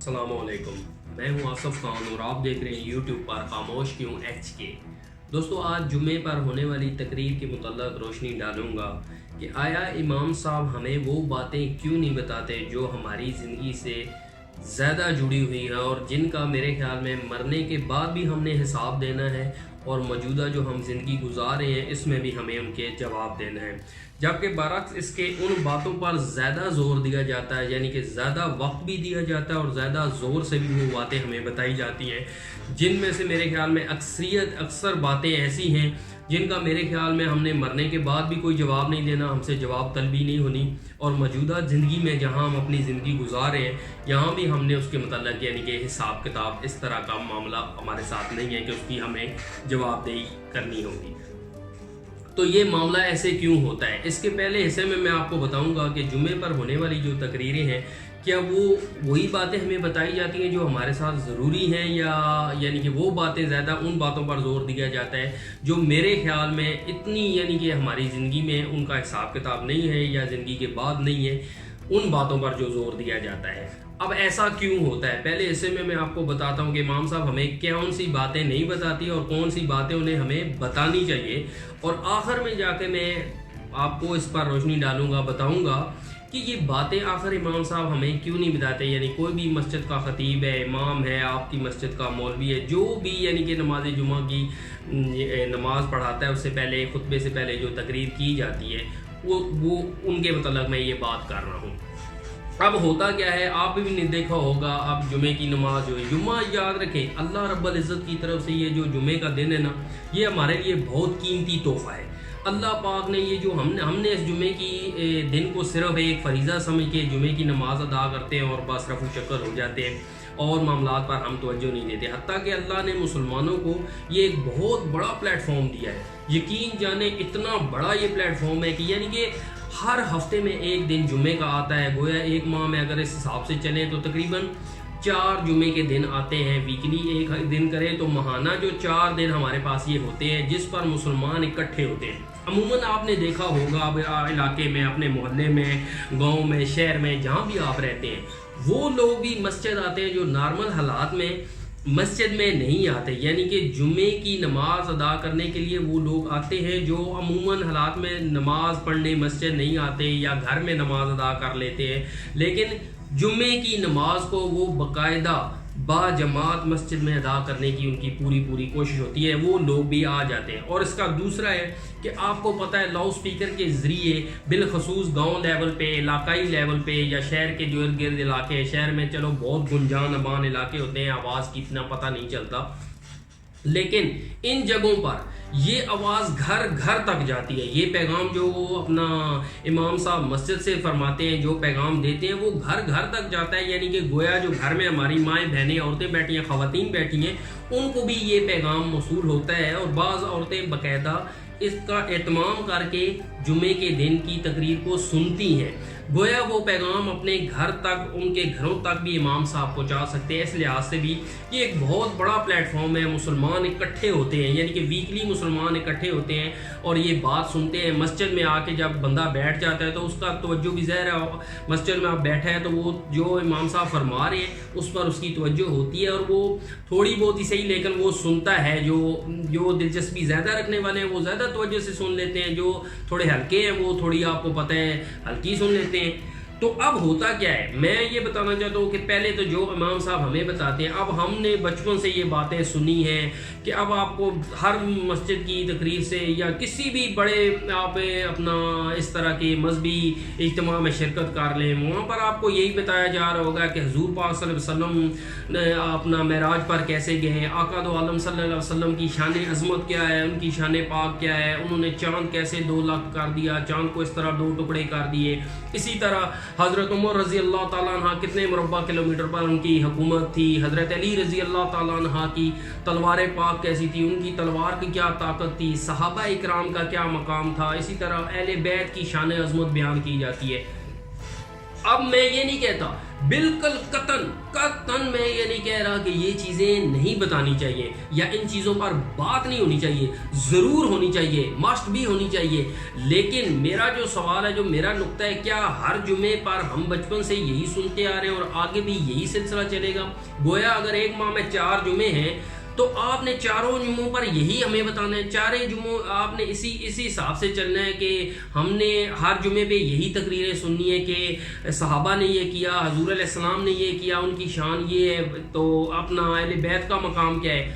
अस्सलाम वालेकुम, मैं हूं आसफ खान और आप देख रहे हैं यूट्यूब पर खामोश क्यों HK। दोस्तों, आज जुमे पर होने वाली तकरीर के मुतल्लक रोशनी डालूंगा कि आया इमाम साहब हमें वो बातें क्यों नहीं बताते जो हमारी ज़िंदगी से ज़्यादा जुड़ी हुई हैं और जिनका मेरे ख्याल में मरने के बाद भी हमने हिसाब देना है और मौजूदा जो हम ज़िंदगी गुजार रहे हैं इसमें भी हमें उनके जवाब देना है। जबकि बरक्स इसके उन बातों पर ज़्यादा ज़ोर दिया जाता है, यानी कि ज़्यादा वक्त भी दिया जाता है और ज़्यादा ज़ोर से भी वो बातें हमें बताई जाती हैं, जिनमें से मेरे ख्याल में अक्सर बातें ऐसी हैं जिनका मेरे ख्याल में हमने मरने के बाद भी कोई जवाब नहीं देना, हमसे जवाब तलबी नहीं होनी और मौजूदा ज़िंदगी में जहाँ हम अपनी ज़िंदगी गुजार रहे हैं यहाँ भी हमने उसके मतलब यानी कि हिसाब किताब इस तरह का मामला हमारे साथ नहीं है कि उसकी हमें जवाबदेही करनी होगी। तो ये मामला ऐसे क्यों होता है, इसके पहले हिस्से में मैं आपको बताऊंगा कि जुमे पर होने वाली जो तकरीरें हैं क्या वो वही बातें हमें बताई जाती हैं जो हमारे साथ ज़रूरी हैं, या यानी कि वो बातें ज़्यादा उन बातों पर जोर दिया जाता है जो मेरे ख्याल में इतनी यानी कि हमारी ज़िंदगी में उनका हिसाब किताब नहीं है या ज़िंदगी के बाद नहीं है, उन बातों पर जो जोर दिया जाता है। अब ऐसा क्यों होता है, पहले हिस्से में मैं आपको बताता हूँ कि इमाम साहब हमें कौन सी बातें नहीं बताती और कौन सी बातें उन्हें हमें बतानी चाहिए, और आखिर में जाके मैं आपको इस पर रोशनी डालूंगा, बताऊंगा कि ये बातें आखिर इमाम साहब हमें क्यों नहीं बताते। यानी कोई भी मस्जिद का खतीब है, इमाम है, आपकी मस्जिद का मौलवी है, जो भी यानी कि नमाज जुमा की नमाज पढ़ाता है उससे पहले खुतबे से पहले जो तकरीर की जाती है वो उनके मतलब मैं ये बात कर रहा हूँ। अब होता क्या है, आप भी नहीं देखा होगा, अब जुमे की नमाज जो है, जुम्मा याद रखें अल्लाह रब्बुल इज़्ज़त की तरफ से ये जो जुमे का दिन है ना, ये हमारे लिए बहुत कीमती तोहफ़ा है। अल्लाह पाक ने ये जो हमने इस जुमे की दिन को सिर्फ एक फरीज़ा समझ के जुमे की नमाज अदा करते हैं और बस रफू शक्ल हो जाते हैं और मामलात पर हम तवज्जो नहीं देते। हत्ता कि अल्लाह ने मुसलमानों को ये एक बहुत बड़ा प्लेटफॉर्म दिया है, यकीन जाने इतना बड़ा ये प्लेटफॉर्म है कि यानी कि हर हफ्ते में एक दिन जुमे का आता है। गोया एक माह में अगर इस हिसाब से चलें तो तकरीबन 4 जुमे के दिन आते हैं। वीकली एक दिन करें तो महाना जो 4 दिन हमारे पास ये होते हैं जिस पर मुसलमान इकट्ठे होते हैं। अमूमन आपने देखा होगा अब इलाके में, अपने मोहल्ले में, गांव में, शहर में, जहाँ भी आप रहते हैं, वो लोग भी मस्जिद आते हैं जो नॉर्मल हालात में मस्जिद में नहीं आते, यानी कि जुमे की नमाज अदा करने के लिए वो लोग आते हैं जो अमूमन हालात में नमाज पढ़ने मस्जिद नहीं आते या घर में नमाज अदा कर लेते हैं, लेकिन जुमे की नमाज को वो बाकायदा बाजमात मस्जिद में अदा करने की उनकी पूरी कोशिश होती है, वो लोग भी आ जाते हैं। और इसका दूसरा है कि आपको पता है लाउड स्पीकर के ज़रिए बिलखसूस गांव लेवल पे, इलाकाई लेवल पे या शहर के जो इर्द गिर्द इलाके, शहर में चलो बहुत गुंजान अबान इलाके होते हैं, आवाज़ की इतना पता नहीं चलता, लेकिन इन जगहों पर ये आवाज़ घर घर तक जाती है। ये पैगाम जो अपना इमाम साहब मस्जिद से फरमाते हैं, जो पैगाम देते हैं, वो घर घर तक जाता है। यानी कि गोया जो घर में हमारी माएँ बहनें औरतें बैठी हैं, ख़वातीन बैठी हैं, उनको भी ये पैगाम मौसूल होता है और बाज़ औरतें बाकायदा इसका एहतमाम करके जुमे के दिन की तकरीर को सुनती हैं। गोया वो पैगाम अपने घर तक, उनके घरों तक भी इमाम साहब पहुंचा सकते हैं। इस लिहाज से भी ये एक बहुत बड़ा प्लेटफॉर्म है। मुसलमान इकट्ठे होते हैं, यानी कि वीकली मुसलमान इकट्ठे होते हैं और ये बात सुनते हैं। मस्जिद में आके जब बंदा बैठ जाता है तो उसका तवज्जो भी ज़ाहिर है, मस्जिद में आप बैठे हैं तो वो जो इमाम साहब फरमा रहे हैं उस पर उसकी तवज्जो होती है और वो थोड़ी बहुत ही सही लेकिन वो सुनता है। जो दिलचस्पी ज़्यादा रखने वाले हैं वो ज़्यादा तवज्जो से सुन लेते हैं, जो थोड़े हल्के हैं वो थोड़ी आपको पता है हल्की सुन लेते हैं। तो अब होता क्या है, मैं ये बताना चाहता हूँ कि पहले तो जो इमाम साहब हमें बताते हैं, अब हमने बचपन से ये बातें सुनी हैं कि अब आपको हर मस्जिद की तकरीर से या किसी भी बड़े आप अपना इस तरह के मजहबी इज्तिमा में शिरकत कर लें, वहाँ पर आपको यही बताया जा रहा होगा कि हुजूर पाक सल्लल्लाहु अलैहि वसल्लम अपना मेराज पर कैसे गए, आका दो आलम सल्लल्लाहु अलैहि वसल्लम की शान अज़मत क्या है, उनकी शान पाक क्या है, उन्होंने चाँद कैसे 2 लाख कर दिया, चाँद को इस तरह 2 टुकड़े कर दिए। इसी तरह हज़रत उमर रज़ी अल्लाह ताला अन्हा कितने मुरब्बा किलोमीटर पर उनकी हुकूमत थी, हज़रत अली रज़ी अल्लाह ताला अन्हा की तलवार पाक कैसी थी, उनकी तलवार की क्या ताकत थी, सहाबा इकराम का क्या मकाम था। इसी तरह अहले बैत की शान अज़मत बयान की जाती है। اب میں یہ نہیں کہتا، بالکل قطعاً میں یہ نہیں کہہ رہا کہ یہ چیزیں نہیں بتانی چاہیے یا ان چیزوں پر بات نہیں ہونی چاہیے، ضرور ہونی چاہیے، مسٹ بھی ہونی چاہیے، لیکن میرا جو سوال ہے، جو میرا نقطہ ہے، کیا ہر جمعے پر ہم بچپن سے یہی سنتے آ رہے ہیں اور آگے بھی یہی سلسلہ چلے گا؟ گویا اگر ایک ماہ میں 4 جمعے ہیں تو آپ نے چاروں جمعوں پر یہی ہمیں بتانا ہے، چارے جمعوں آپ نے اسی حساب سے چلنا ہے کہ ہم نے ہر جمعے پہ یہی تقریریں سننی ہے کہ صحابہ نے یہ کیا، حضور علیہ السلام نے یہ کیا، ان کی شان یہ ہے، تو اپنا اہل بیت کا مقام کیا ہے۔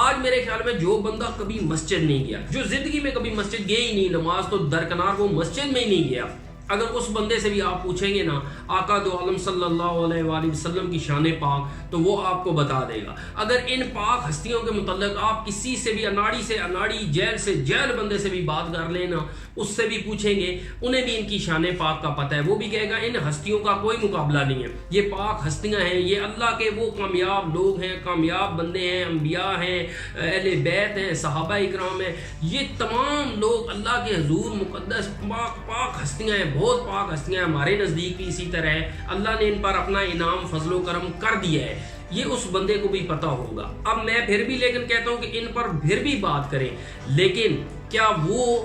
آج میرے خیال میں جو بندہ کبھی مسجد نہیں گیا، جو زندگی میں کبھی مسجد گیا ہی نہیں، نماز تو درکنار، وہ مسجد میں ہی نہیں گیا، اگر اس بندے سے بھی آپ پوچھیں گے نا آقا دو عالم صلی اللہ علیہ وآلہ وسلم کی شان پاک، تو وہ آپ کو بتا دے گا۔ اگر ان پاک ہستیوں کے متعلق آپ کسی سے بھی اناڑی سے اناڑی، جیل سے جیل بندے سے بھی بات کر لیں نا، اس سے بھی پوچھیں گے، انہیں بھی ان کی شان پاک کا پتہ ہے، وہ بھی کہے گا ان ہستیوں کا کوئی مقابلہ نہیں ہے، یہ پاک ہستیاں ہیں، یہ اللہ کے وہ کامیاب لوگ ہیں، کامیاب بندے ہیں، انبیاء ہیں، اہل بیت ہیں، صحابہ اکرام ہیں، یہ تمام لوگ اللہ کے حضور مقدس پاک ہستیاں ہیں، بہت پاک ہستیاں ہیں، ہمارے نزدیک بھی اسی طرح ہے، اللہ نے ان پر اپنا انعام فضل و کرم کر دیا ہے، یہ اس بندے کو بھی پتا ہوگا۔ اب میں پھر بھی لیکن کہتا ہوں کہ ان پر پھر بھی بات کریں، لیکن کیا وہ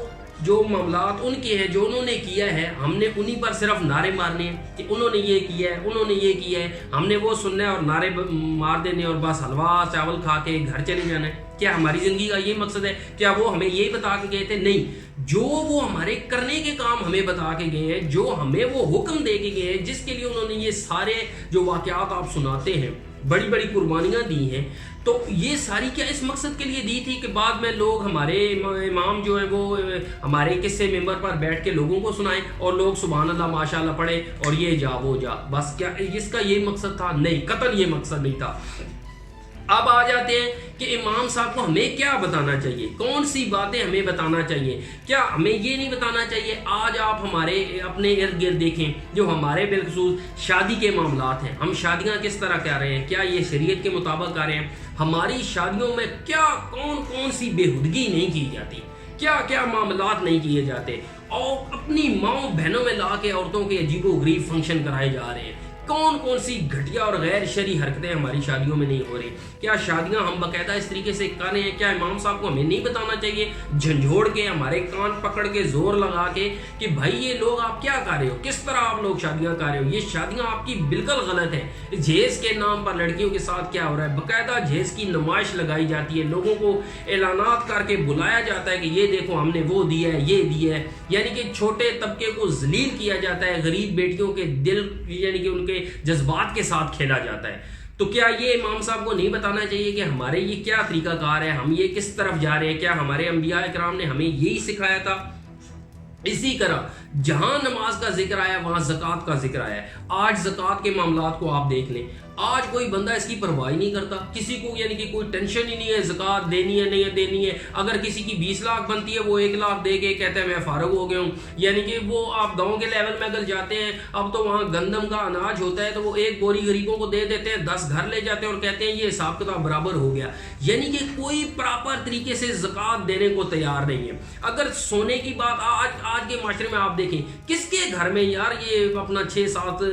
جو معاملات ان کے ہیں، جو انہوں نے کیا ہے، ہم نے انہی پر صرف نعرے مارنے ہیں کہ انہوں نے یہ کیا ہے، انہوں نے یہ کیا ہے، ہم نے وہ سننا ہے اور نعرے مار دینے اور بس حلوہ چاول کھا کے گھر چلے جانا ہے؟ کیا ہماری زندگی کا یہ مقصد ہے؟ کیا وہ ہمیں یہ بتا کے گئے تھے؟ نہیں، جو وہ ہمارے کرنے کے کام ہمیں بتا کے گئے ہیں، جو ہمیں وہ حکم دے کے گئے ہیں، جس کے لیے انہوں نے یہ سارے جو واقعات آپ سناتے ہیں، بڑی بڑی قربانیاں دی ہیں، تو یہ ساری کیا اس مقصد کے لیے دی تھی کہ بعد میں لوگ ہمارے امام جو ہیں وہ ہمارے قصے ممبر پر بیٹھ کے لوگوں کو سنائیں اور لوگ سبحان اللہ ماشاءاللہ پڑھے اور یہ جا وہ جا، بس کیا اس کا یہ مقصد تھا؟ نہیں، قطعاً یہ مقصد نہیں تھا۔ اب آ جاتے ہیں کہ امام صاحب کو ہمیں کیا بتانا چاہیے، کون سی باتیں ہمیں بتانا چاہیے؟ کیا ہمیں یہ نہیں بتانا چاہیے؟ آج آپ ہمارے اپنے ارد گرد دیکھیں، جو ہمارے بالخصوص شادی کے معاملات ہیں، ہم شادیاں کس طرح کر رہے ہیں، کیا یہ شریعت کے مطابق کر رہے ہیں؟ ہماری شادیوں میں کیا کون سی بےہودگی نہیں کی جاتی، کیا کیا معاملات نہیں کیے جاتے، اور اپنی ماؤں بہنوں میں لا کے عورتوں کے عجیب و غریب فنکشن کرائے جا رہے ہیں، کون سی گھٹیا اور غیر شرعی حرکتیں ہماری شادیوں میں نہیں ہو رہی؟ کیا شادیاں ہم باقاعدہ اس طریقے سے کر رہے ہیں؟ کیا امام صاحب کو ہمیں نہیں بتانا چاہیے، جھنجھوڑ کے ہمارے کان پکڑ کے زور لگا کے کہ بھائی یہ لوگ آپ کیا کر رہے ہو، کس طرح آپ لوگ شادیاں کر رہے ہو، یہ شادیاں آپ کی بالکل غلط ہے۔ جہیز کے نام پر لڑکیوں کے ساتھ کیا ہو رہا ہے، باقاعدہ جہیز کی نمائش لگائی جاتی ہے، لوگوں کو اعلانات کر کے بلایا جاتا ہے کہ یہ دیکھو ہم نے وہ دیا ہے، یہ دیا ہے، یعنی کہ چھوٹے طبقے کو ذلیل کیا جاتا ہے، غریب بیٹیوں کے دل یعنی کہ ان کے جذبات کے ساتھ کھیلا جاتا ہے۔ تو کیا یہ امام صاحب کو نہیں بتانا چاہیے کہ ہمارے یہ کیا طریقہ کار ہے، ہم یہ کس طرف جا رہے ہیں؟ کیا ہمارے انبیاء اکرام نے ہمیں یہی سکھایا تھا؟ اسی طرح جہاں نماز کا ذکر آیا وہاں زکوٰۃ کا ذکر آیا ہے۔ آج زکوٰۃ کے معاملات کو آپ دیکھ لیں، آج کوئی بندہ اس کی پرواہ نہیں کرتا، کسی کو یعنی کہ کوئی ٹینشن ہی نہیں ہے زکوٰۃ دینی ہے نہیں ہے دینی ہے۔ اگر کسی کی 20 لاکھ بنتی ہے، وہ 1 لاکھ دے کے کہتا ہے میں فارغ ہو گیا ہوں، یعنی کہ وہ آپ گاؤں کے لیول میں اگر جاتے ہیں، اب تو وہاں گندم کا اناج ہوتا ہے تو وہ 1 بوری غریبوں کو دے دیتے ہیں، 10 گھر لے جاتے ہیں اور کہتے ہیں یہ حساب کتاب برابر ہو گیا، یعنی کہ کوئی پراپر طریقے سے زکوٰۃ دینے کو تیار نہیں ہے۔ اگر سونے کی بات آج کے معاشرے میں آپ دیکھیں، کس کے گھر میں یار یہ اپنا 6-7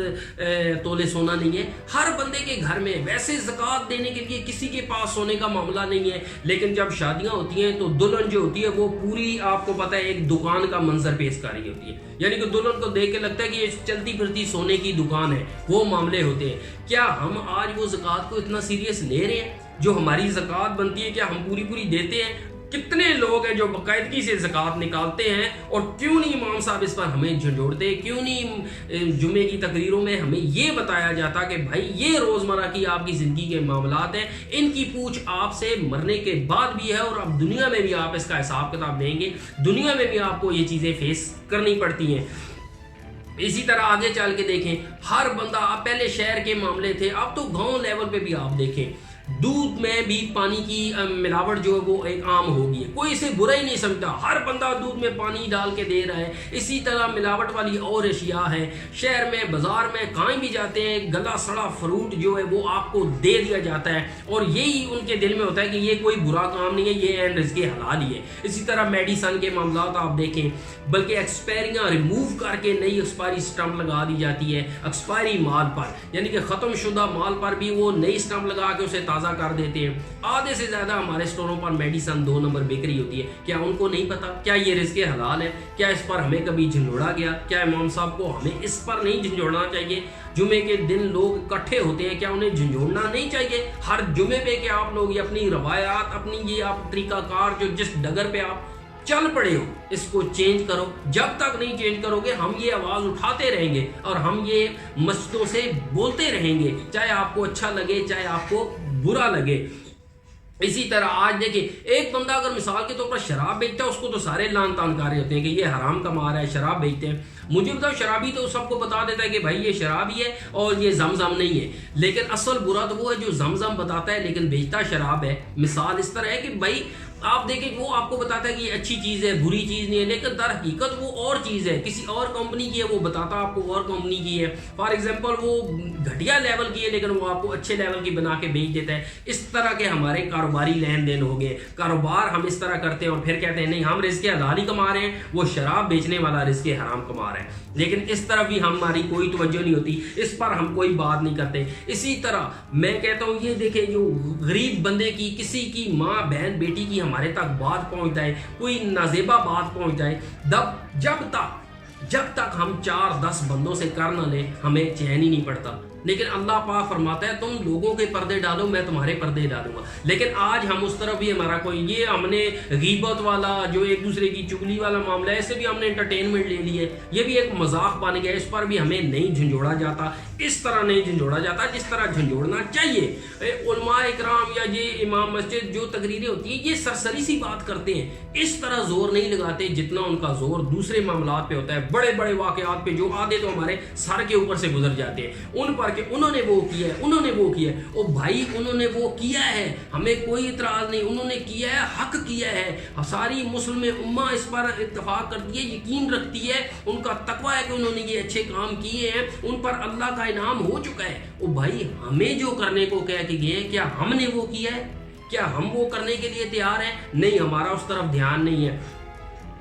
تولے سونا نہیں ہے؟ ہر بندے کے گھر میں۔ ویسے زکوٰۃ دینے کے لیے کسی کے پاس سونے کا معاملہ نہیں ہے، لیکن جب شادیاں ہوتی ہیں تو دلہن جو ہوتی ہے وہ پوری آپ کو پتہ ہے ایک دکان کا منظر پیش کر رہی ہوتی ہے، یعنی کہ دلہن کو دیکھ کے لگتا ہے کہ یہ چلتی پھرتی سونے کی دکان ہے، وہ معاملے ہوتے ہیں۔ کیا ہم آج وہ زکوٰۃ کو اتنا سیریس لے رہے ہیں؟ جو ہماری زکوٰۃ بنتی ہے کیا ہم پوری دیتے ہیں؟ کتنے لوگ ہیں جو باقاعدگی سے زکوٰۃ نکالتے ہیں، اور کیوں نہیں امام صاحب اس پر ہمیں جھنجھوڑتے؟ کیوں نہیں جمعے کی تقریروں میں ہمیں یہ بتایا جاتا کہ بھائی یہ روزمرہ کی آپ کی زندگی کے معاملات ہیں، ان کی پوچھ آپ سے مرنے کے بعد بھی ہے، اور اب دنیا میں بھی آپ اس کا حساب کتاب دیں گے، دنیا میں بھی آپ کو یہ چیزیں فیس کرنی پڑتی ہیں۔ اسی طرح آگے چل کے دیکھیں، ہر بندہ، آپ پہلے شہر کے معاملے تھے، اب تو گاؤں لیول پہ بھی آپ دیکھیں، دودھ میں بھی پانی کی ملاوٹ جو ہے وہ ایک عام ہو گئی ہے، کوئی اسے برا ہی نہیں سمجھتا، ہر بندہ دودھ میں پانی ڈال کے دے رہا ہے۔ اسی طرح ملاوٹ والی اور اشیاء ہے، شہر میں بازار میں کہیں بھی جاتے ہیں گلا سڑا فروٹ جو ہے وہ آپ کو دے دیا جاتا ہے، اور یہی ان کے دل میں ہوتا ہے کہ یہ کوئی برا کام نہیں ہے، یہ رزق حلال ہی ہے۔ اسی طرح میڈیسن کے معاملات آپ دیکھیں، بلکہ ایکسپائریاں ریموو کر کے نئی ایکسپائری سٹمپ لگا دی جاتی ہے ایکسپائری مال پر، یعنی کہ ختم شدہ مال پر بھی وہ نئی سٹمپ لگا کے اسے تازہ کر دیتے ہیں۔ آدھے سے زیادہ ہمارے سٹوروں پر میڈیسن 2 نمبر بک رہی ہوتی ہے، کیا ان کو نہیں پتا؟ کیا یہ رزق حلال ہے؟ کیا اس پر ہمیں کبھی جھنجھوڑا گیا؟ کیا امام صاحب کو ہمیں اس پر نہیں جھنجھوڑنا چاہیے؟ جمعے کے دن لوگ اکٹھے ہوتے ہیں، کیا انہیں جھنجھوڑنا نہیں چاہیے ہر جمعے پہ کہ آپ لوگ یہ اپنی روایات، اپنی یہ آپ طریقہ کار جو جس ڈگر پہ آپ چل پڑے ہو اس کو چینج کرو؟ جب تک نہیں چینج کرو گے ہم یہ آواز اٹھاتے رہیں گے اور ہم یہ مسجدوں سے بولتے رہیں گے، چاہے آپ کو اچھا لگے چاہے آپ کو برا لگے۔ اسی طرح آج دیکھیں، ایک بندہ اگر مثال کے طور پر شراب بیچتا ہے اس کو تو سارے لان تان کر رہے ہوتے ہیں کہ یہ حرام کما رہا ہے، شراب بیچتے ہیں۔ مجھے بتاؤ، شرابی تو سب کو بتا دیتا ہے کہ بھائی یہ شرابی ہے اور یہ زمزم نہیں ہے، لیکن اصل برا تو وہ ہے جو زمزم بتاتا ہے لیکن بیچتا شراب ہے۔ مثال اس طرح ہے کہ بھائی آپ دیکھیں وہ آپ کو بتاتا ہے کہ یہ اچھی چیز ہے، بری چیز نہیں ہے، لیکن در حقیقت وہ اور چیز ہے، کسی اور کمپنی کی ہے، وہ بتاتا آپ کو اور کمپنی کی ہے۔ فار ایگزامپل وہ گھٹیا لیول کی ہے لیکن وہ آپ کو اچھے لیول کی بنا کے بیچ دیتا ہے۔ اس طرح کے ہمارے کاروباری لین دین ہو گئے، کاروبار ہم اس طرح کرتے ہیں اور پھر کہتے ہیں نہیں ہم رزق حلال ہی کما رہے ہیں، وہ شراب بیچنے والا رزق حرام کما رہا ہے، لیکن اس طرف بھی ہماری کوئی توجہ نہیں ہوتی، اس پر ہم کوئی بات نہیں کرتے۔ اسی طرح میں کہتا ہوں یہ دیکھیں جو غریب بندے کی، کسی کی ماں بہن بیٹی کی ہمارے تک بات پہنچتا ہے، کوئی نازیبہ بات پہنچتا ہے، جب تک ہم 4-10 بندوں سے کر نہ لیں ہمیں چین ہی نہیں پڑتا۔ لیکن اللہ پاک فرماتا ہے تم لوگوں کے پردے ڈالو میں تمہارے پردے ڈالوں گا، لیکن آج ہم اس طرف بھی ہمارا کوئی، یہ ہم نے غیبت والا جو ایک دوسرے کی چگلی والا معاملہ ہے، اسے بھی ہم نے انٹرٹینمنٹ لے لی ہے، یہ بھی ایک مذاق بن گیا، اس پر بھی ہمیں نہیں جھنجھوڑا جاتا، اس طرح نہیں جھنجھوڑا جاتا جس طرح جھنجھوڑنا چاہیے۔ علماء اکرام یا یہ امام مسجد جو تقریریں ہوتی ہیں یہ سرسری سی بات کرتے ہیں، اس طرح زور نہیں لگاتے جتنا ان کا زور دوسرے معاملات پہ ہوتا ہے، بڑے بڑے واقعات پہ جو آدھے تو ہمارے سر کے اوپر سے گزر جاتے ہیں، ان پر کہ انہوں نے وہ کیا ہے، انہوں نے وہ کیا ہے۔ او بھائی انہوں نے وہ کیا ہے، ہمیں کوئی اعتراض نہیں، انہوں نے کیا ہے، حق کیا ہے، ساری مسلم امہ اس پر اتفاق کرتی ہے، یقین رکھتی ہے، ان کا تقوی ہے کہ انہوں نے یہ اچھے کام کیے ہیں، ان پر اللہ کا انعام ہو چکا ہے۔ او بھائی ہمیں جو کرنے کو کہہ کے گئے ہیں کیا ہم نے وہ کیا ہے؟ کیا ہم وہ کرنے کے لیے تیار ہیں؟ نہیں، ہمارا اس طرف دھیان نہیں ہے۔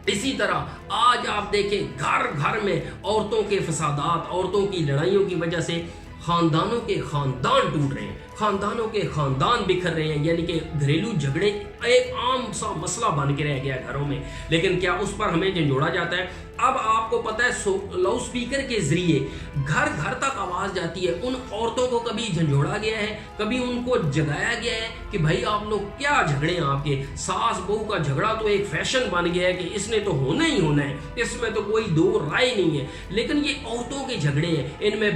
اسی طرح آج آپ دیکھیں گھر گھر میں عورتوں کے فسادات، عورتوں کی لڑائیوں کی وجہ سے خاندانوں کے خاندان ٹوٹ رہے ہیں، خاندانوں کے خاندان بکھر رہے ہیں، یعنی کہ گھریلو جھگڑے ایک عام سا مسئلہ بن کے رہ گیا گھروں میں، لیکن کیا اس پر ہمیں جھنجھوڑا جاتا ہے؟ اب آپ کو پتہ ہے لاؤڈ اسپیکر کے ذریعے گھر گھر تک آواز جاتی ہے، ان عورتوں کو کبھی جھنجھوڑا گیا ہے، کبھی ان کو جگایا گیا ہے کہ بھائی آپ لوگ کیا جھگڑے ہیں؟ آپ کے ساس بہو کا جھگڑا تو ایک فیشن بن گیا ہے کہ اس نے تو ہونا ہی ہونا ہے، اس میں تو کوئی دو رائے نہیں ہے، لیکن یہ عورتوں کے جھگڑے ہیں، ان میں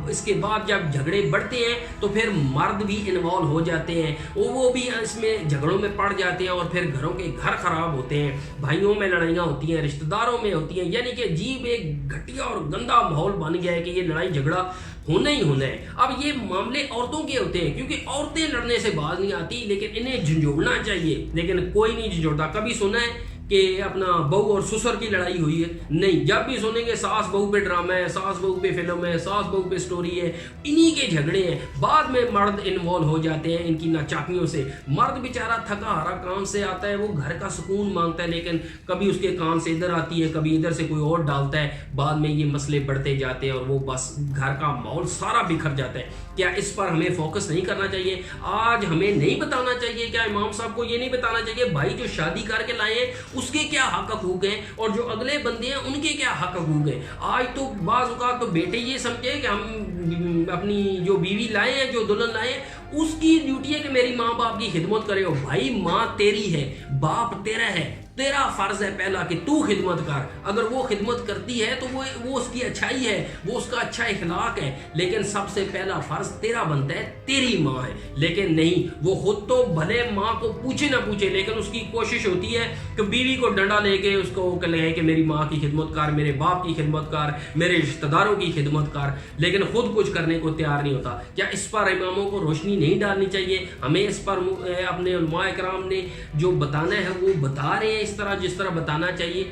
اس کے بعد جب جھگڑے بڑھتے ہیں تو پھر مرد بھی انوالو ہو جاتے ہیں، وہ بھی اس میں جھگڑوں میں پڑ جاتے ہیں اور پھر گھروں کے گھر خراب ہوتے ہیں، بھائیوں میں لڑائیاں ہوتی ہیں، رشتہ داروں میں ہوتی ہیں، یعنی کہ عجیب ایک گھٹیا اور گندا ماحول بن گیا ہے کہ یہ لڑائی جھگڑا ہونا ہی ہونا ہے۔ اب یہ معاملے عورتوں کے ہوتے ہیں کیونکہ عورتیں لڑنے سے باز نہیں آتی، لیکن انہیں جھنجھوڑنا چاہیے، لیکن کوئی نہیں جھنجھوڑتا۔ کبھی سنا ہے کہ اپنا بہو اور سسر کی لڑائی ہوئی ہے؟ نہیں، جب بھی سنیں گے ساس بہو پہ ڈرامہ ہے، ساس بہو پہ فلم ہے، ساس بہو پہ سٹوری ہے، انہی کے جھگڑے ہیں، بعد میں مرد انوالو ہو جاتے ہیں ان کی ناچاکیوں سے۔ مرد بیچارہ تھکا ہارا کام سے آتا ہے، وہ گھر کا سکون مانگتا ہے، لیکن کبھی اس کے کان سے ادھر آتی ہے، کبھی ادھر سے کوئی اور ڈالتا ہے، بعد میں یہ مسئلے بڑھتے جاتے ہیں اور وہ بس گھر کا ماحول سارا بکھر جاتا ہے۔ کیا اس پر ہمیں فوکس نہیں کرنا چاہیے؟ آج ہمیں نہیں بتانا چاہیے، کیا امام صاحب کو یہ نہیں بتانا چاہیے بھائی جو شادی کر کے لائے ہیں اس کے کیا حق حقوق ہیں اور جو اگلے بندے ہیں ان کے کیا حق حقوق ہیں؟ آج تو بعض اوقات تو بیٹے یہ سمجھے کہ ہم اپنی جو بیوی لائے ہیں، جو دلہن لائے ہیں، اس کی ڈیوٹی ہے کہ میری ماں باپ کی خدمت کرے ہو۔ بھائی ماں تیری ہے، باپ تیرا ہے، तेरा फर्ज है पहला कि तू खिदमत कर, अगर वो खिदमत करती है तो वो उसकी अच्छाई है, वो उसका अच्छा इखलाक है, लेकिन सबसे पहला फर्ज तेरा बनता है, तेरी माँ है। लेकिन नहीं, वो खुद तो भले माँ को पूछे ना पूछे, लेकिन उसकी कोशिश होती है कि बीवी को डंडा लेके उसको कहे कि मेरी माँ की खिदमत कर, मेरे बाप की खिदमत कर, मेरे रिश्तेदारों की खिदमत कर, लेकिन खुद कुछ करने को तैयार नहीं होता। क्या इस पर इमामों को रोशनी नहीं डालनी चाहिए? हमें इस पर अपने उलमाए किराम ने जो बताना है वो बता रहे हैं इस तरह जिस तरह बताना चाहिए?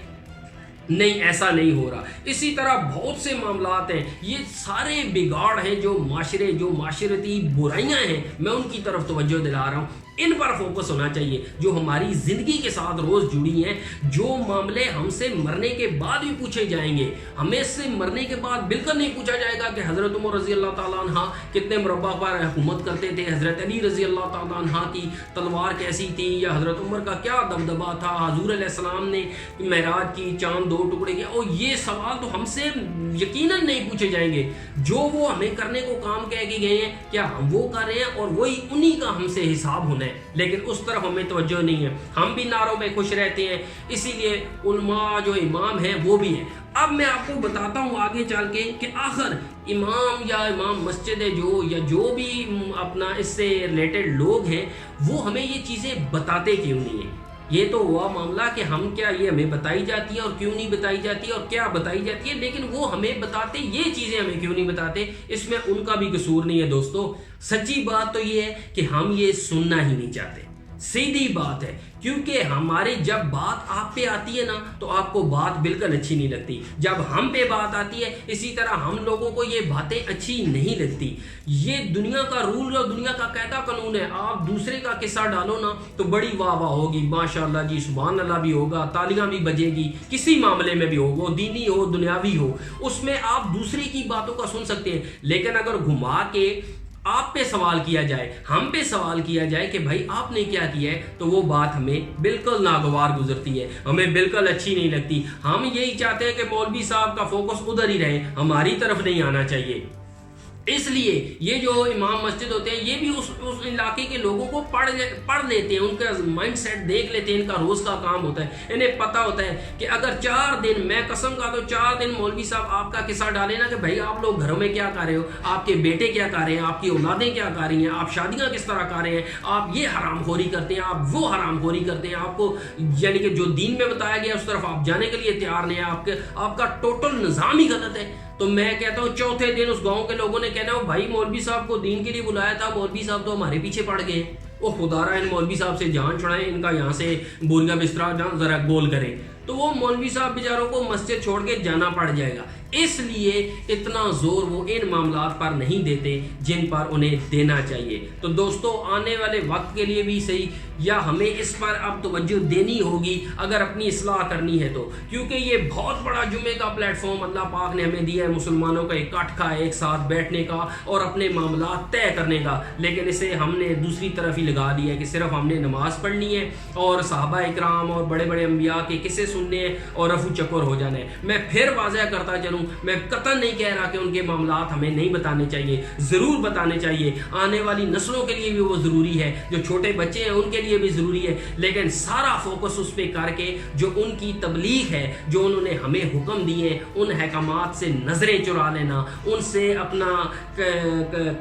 नहीं, ऐसा नहीं हो रहा। इसी तरह बहुत से मामलात हैं, ये सारे बिगाड़ हैं जो माशरती बुराइयां हैं, मैं उनकी तरफ तवज्जो दिला रहा हूँ। इन पर फोकस होना चाहिए जो हमारी ज़िंदगी के साथ रोज़ जुड़ी हैं, जो मामले हमसे मरने के बाद भी पूछे जाएंगे। हमें से मरने के बाद बिल्कुल नहीं पूछा जाएगा कि हज़रत उमर रज़ी अल्लाह ताला अन्हा कितने मुरब्बा पर हुकूमत करते थे, हज़रत अली रज़ी अल्लाह ताला अन्हा की तलवार कैसी थी, या हज़रत उमर का क्या दबदबा था, हुज़ूर अलैहिस्सलाम ने मेराज की, चांद 2 टुकड़े किया। और ये सवाल तो हमसे यकीनन नहीं पूछे जाएंगे। जो वो हमें करने को काम कह के गए हैं, क्या हम वो कर रहे हैं, और वही उन्हीं का हमसे हिसाब होना है। लेकिन उस तरफ हमें तवज्जो नहीं है, हम भी नारों में खुश रहते हैं, इसीलिए उलमा जो इमाम हैं वो भी हैं। अब मैं आपको बताता हूँ आगे चल के कि आखिर इमाम या इमाम मस्जिद जो भी अपना इससे रिलेटेड लोग हैं वो हमें ये चीज़ें बताते क्यों नहीं है। ये तो हुआ मामला कि हम क्या ये हमें बताई जाती है और क्यों नहीं बताई जाती है, और क्या बताई जाती है, लेकिन वो हमें बताते, ये चीज़ें हमें क्यों नहीं बताते, इसमें उनका भी कसूर नहीं है। दोस्तों, सच्ची बात तो ये है कि हम ये सुनना ही नहीं चाहते, सीधी बात है। क्योंकि हमारी जब बात आप पे आती है ना तो आपको बात बिल्कुल अच्छी नहीं लगती, जब हम पे बात आती है इसी तरह हम लोगों को ये बातें अच्छी नहीं लगती। ये दुनिया का रूल और दुनिया का कायदा कानून है। आप दूसरे का किस्सा डालो ना तो बड़ी वाह वाह होगी, माशाल्लाह जी, सुभान अल्लाह भी होगा, तालियां भी बजेगी, किसी मामले में भी हो, वो दीनी हो दुनियावी हो, उसमें आप दूसरे की बातों का सुन सकते हैं। लेकिन अगर घुमा के आप पे सवाल किया जाए, हम पे सवाल किया जाए कि भाई आपने क्या किया है, तो वो बात हमें बिल्कुल नागवार गुजरती है, हमें बिल्कुल अच्छी नहीं लगती। हम यही चाहते हैं कि मौलवी साहब का फोकस उधर ही रहे, हमारी तरफ नहीं आना चाहिए। इसलिए ये जो इमाम मस्जिद होते हैं ये भी उस इलाके के लोगों को पढ़ लेते हैं, उनका माइंड सेट देख लेते हैं, इनका रोज़ का काम होता है, इन्हें पता होता है कि अगर 4 दिन, मैं कसम का तो 4 दिन मौलवी साहब आपका किस्सा डाले ना कि भाई आप लोग घरों में क्या कर रहे हो, आपके बेटे क्या कर रहे हैं, आपकी औलादें क्या कर रही हैं, आप शादियाँ किस तरह कर रहे हैं, आप ये हरामखोरी करते हैं, आप वो हरामखोरी करते हैं, आपको यानी कि जो दीन में बताया गया उस तरफ आप जाने के लिए तैयार नहीं है, आपका टोटल निज़ाम ही गलत है। तो मैं कहता हूँ चौथे दिन उस गांव के लोगों ने कहना, भाई मौलवी साहब को दीन के लिए बुलाया था, मौलवी साहब तो हमारे पीछे पड़ गए, वो खुदारा इन मौलवी साहब से जान छुड़ाएं, इनका यहाँ से बोरिया बिस्तरा जरा गोल करें, तो वो मौलवी साहब बेचारों को मस्जिद छोड़ के जाना पड़ जाएगा। इसलिए इतना जोर वो इन मामलात पर नहीं देते जिन पर उन्हें देना चाहिए। तो दोस्तों, आने वाले वक्त के लिए भी सही, या हमें इस पर अब तवज्जो देनी होगी अगर अपनी इस्लाह करनी है तो, क्योंकि ये बहुत बड़ा जुमे का प्लेटफॉर्म अल्लाह पाक ने हमें दिया है, मुसलमानों का इकट्ठ का, एक साथ बैठने का और अपने मामला तय करने का। लेकिन इसे हमने दूसरी तरफ ही लगा दिया है कि सिर्फ हमने नमाज पढ़नी है और सहाबा इकराम और बड़े बड़े अंबिया के किस्से सुनने हैं और रफू चक्कर हो जाना है। मैं फिर वाज़ह करता चलूँ, मैं कतई नहीं कह रहा कि उनके मामलात हमें नहीं बताने चाहिए, ज़रूर बताने चाहिए, आने वाली नस्लों के लिए भी वो ज़रूरी है, जो छोटे बच्चे हैं उनके लिए भी ज़रूरी है। लेकिन सारा फोकस उस पर करके जो उनकी तबलीग है, जो उन्होंने हमें हुक्म दिए, उन हकामात से नज़रें चुरा लेना, उनसे अपना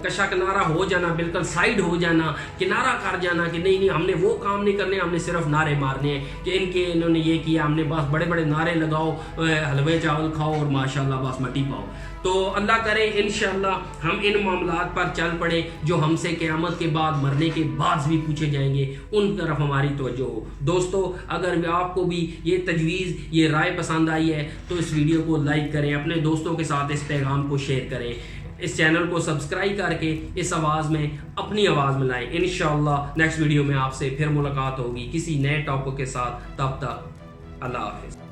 कशा किनारा हो जाना, बिल्कुल साइड हो जाना, किनारा कर जाना कि नहीं हमने वो काम नहीं करने, हमने सिर्फ नारे मारने हैं कि इन्होंने ये किया, हमने बस बड़े बड़े नारे लगाओ, हलवे चावल खाओ और माशाल्लाह बासमती पाओ। तो अल्लाह करे इंशाअल्लाह हम इन मामलात पर चल पड़े जो हमसे क़यामत के बाद, मरने के बाद भी पूछे जाएंगे, उन तरफ हमारी तवज्जो हो। दोस्तों, अगर आपको भी ये तजवीज़, ये राय पसंद आई है तो इस वीडियो को लाइक करें, अपने दोस्तों के साथ इस पैगाम को शेयर करें, इस चैनल को सब्सक्राइब करके इस आवाज़ में अपनी आवाज़ मिलाएं। इंशाअल्लाह नेक्स्ट वीडियो में आपसे फिर मुलाकात होगी किसी नए टॉपिक के साथ। तब तक अल्लाह हाफ़िज़।